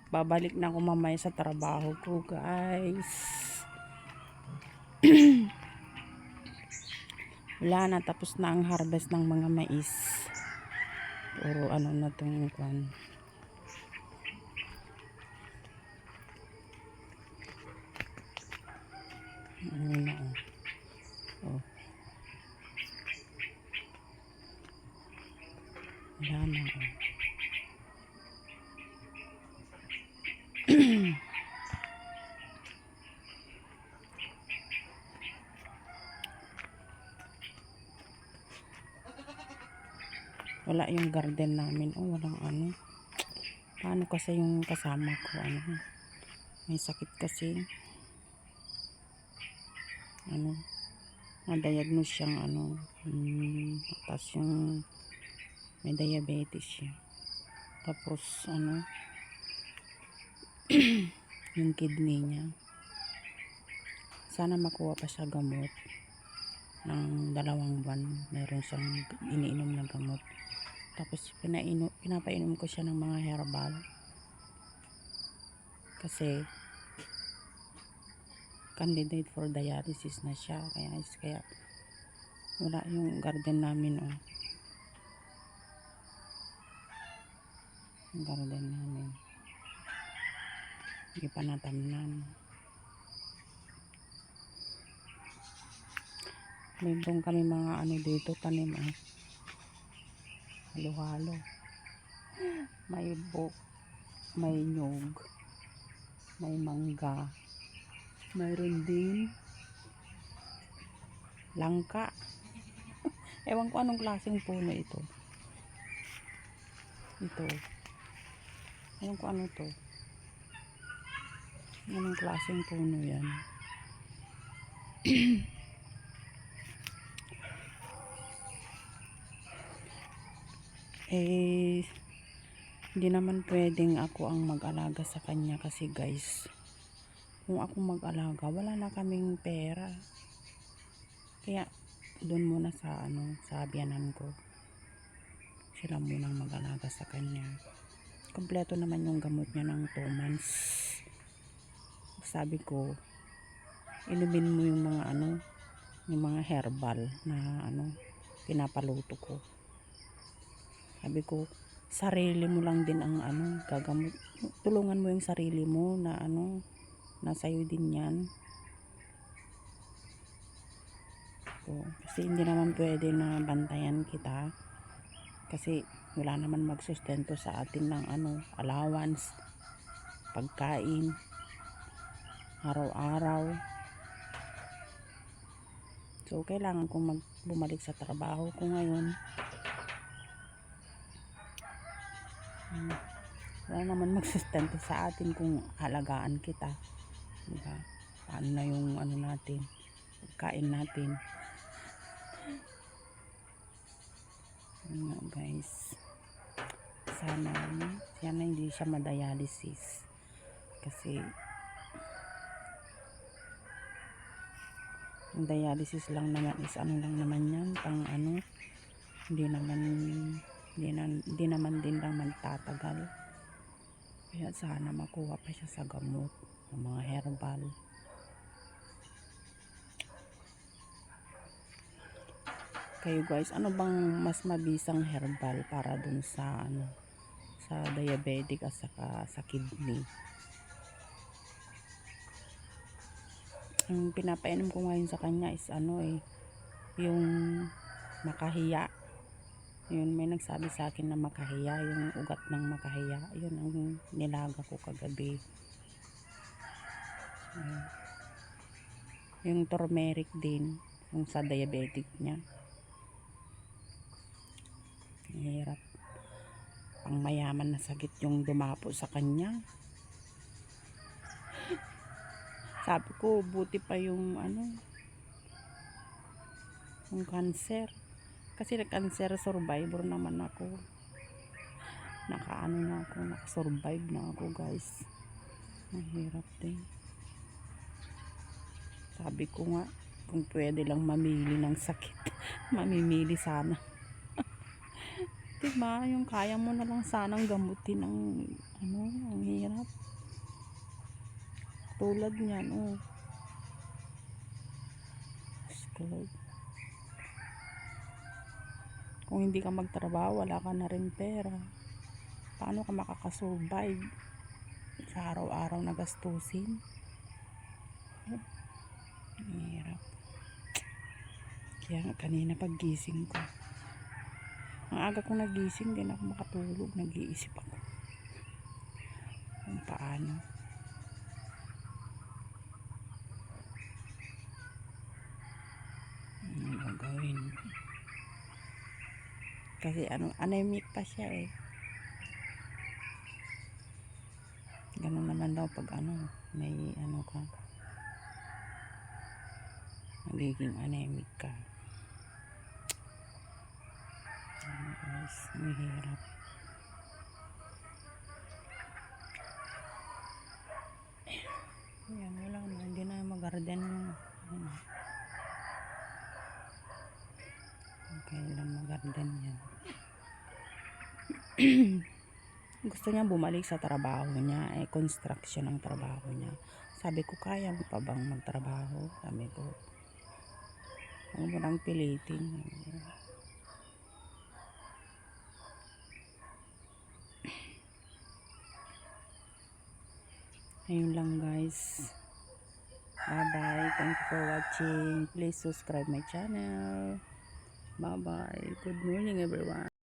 Babalik na ako mamaya sa trabaho ko, guys. Wala na, tapos na ang harvest ng mga mais. Puro ano na itong kwan. Ano na, oh. Wala na, oh. Wala yung garden namin. Oh, walang ano. Paano kasi yung kasama ko, ano, may sakit kasi. Ano, na-diagnose siyang ano, tapos yung may diabetes siya. Tapos ano, yung kidney niya. Sana makuha pa siya gamot ng 2 buwan. Meron siyang iniinom na gamot. Tapos pinapainom ko siya ng mga herbal. Kasi candidate for dialysis na siya. Kaya wala yung garden namin, oh. Yung garden namin. Hindi pa natamnan. Meron kami mga ano dito, tanim, oh. Halo-halo. May bok, may nyog, may mangga, mayroon din langka. Ewan ko anong klaseng puno ito. Ewan ko ano to. Anong klaseng puno yan. Hindi naman pwedeng ako ang mag-alaga sa kanya kasi guys, kung ako mag-alaga, wala na kaming pera. Kaya doon muna sa ano, sa biyanan ko. Sila munang mag-alaga sa kanya. Kompleto naman yung gamot niya ng 2 months. Sabi ko, inumin mo yung mga ano, yung mga herbal na ano, pinapaluto ko. Sabi ko, sarili mo lang din ang ano, gagamot. Tulungan mo yung sarili mo na ano, nasayo din yan. So, kasi hindi naman pwede na bantayan kita. Kasi wala naman magsustento sa atin ng ano, allowance, pagkain, araw-araw. So, kailangan kong bumalik sa trabaho ko ngayon. Wala naman magsustento sa atin kung halagaan kita, diba? Paano na yung ano natin, pagkain natin. Ano guys, sana hindi siya ma-dialysis kasi yung dialysis lang naman is ano lang naman yan, pang ano, hindi naman din lang magtatagal. Kaya sana makuha pa siya sa gamot ng mga herbal. Kayo guys, ano bang mas mabisang herbal para dun sa ano, sa diabetic at saka sa kidney? Ang pinapainom ko ngayon sa kanya is ano yung makahiya. Yun, may nagsabi sa akin na makahiya, yung ugat ng makahiya. Yun ang nilaga ko kagabi. Yung turmeric din, yung sa diabetic niya. Hirap. Pang mayaman na sakit yung dumapo sa kanya. Sabi ko, buti pa yung ano, yung cancer. Kasi cancer survivor naman ako. Nakasurvive na ako guys. Mahirap din. Sabi ko nga, kung pwede lang mamili ng sakit, mamimili sana. Diba? Yung kaya mo na lang sanang gamutin ang ano, ang hirap. Tulad niyan, oh. School. Kung hindi ka magtrabaho, wala ka na rin pera. Paano ka makakasurvive sa araw-araw na gastusin? Ang hirap. Kaya kanina paggising ko, ang aga kong nagising, din ako makatulog. Nag-iisip ako kung paano. Ano gagawin? Kasi anemic pa siya eh. Ganun naman daw pag may ka, magiging anemic ka. Guys, mahirap. Ayan, wala na. Hindi na mag-garden yung okay lang mag-garden yan. Gusto niya bumalik sa trabaho niya, construction ang trabaho niya. Sabi ko, kaya mo pa bang magtrabaho? Sabi ko, huwag mo nang pilitin. Ayun lang guys. Bye bye. Thank you for watching. Please subscribe my channel. Bye bye. Good morning everyone.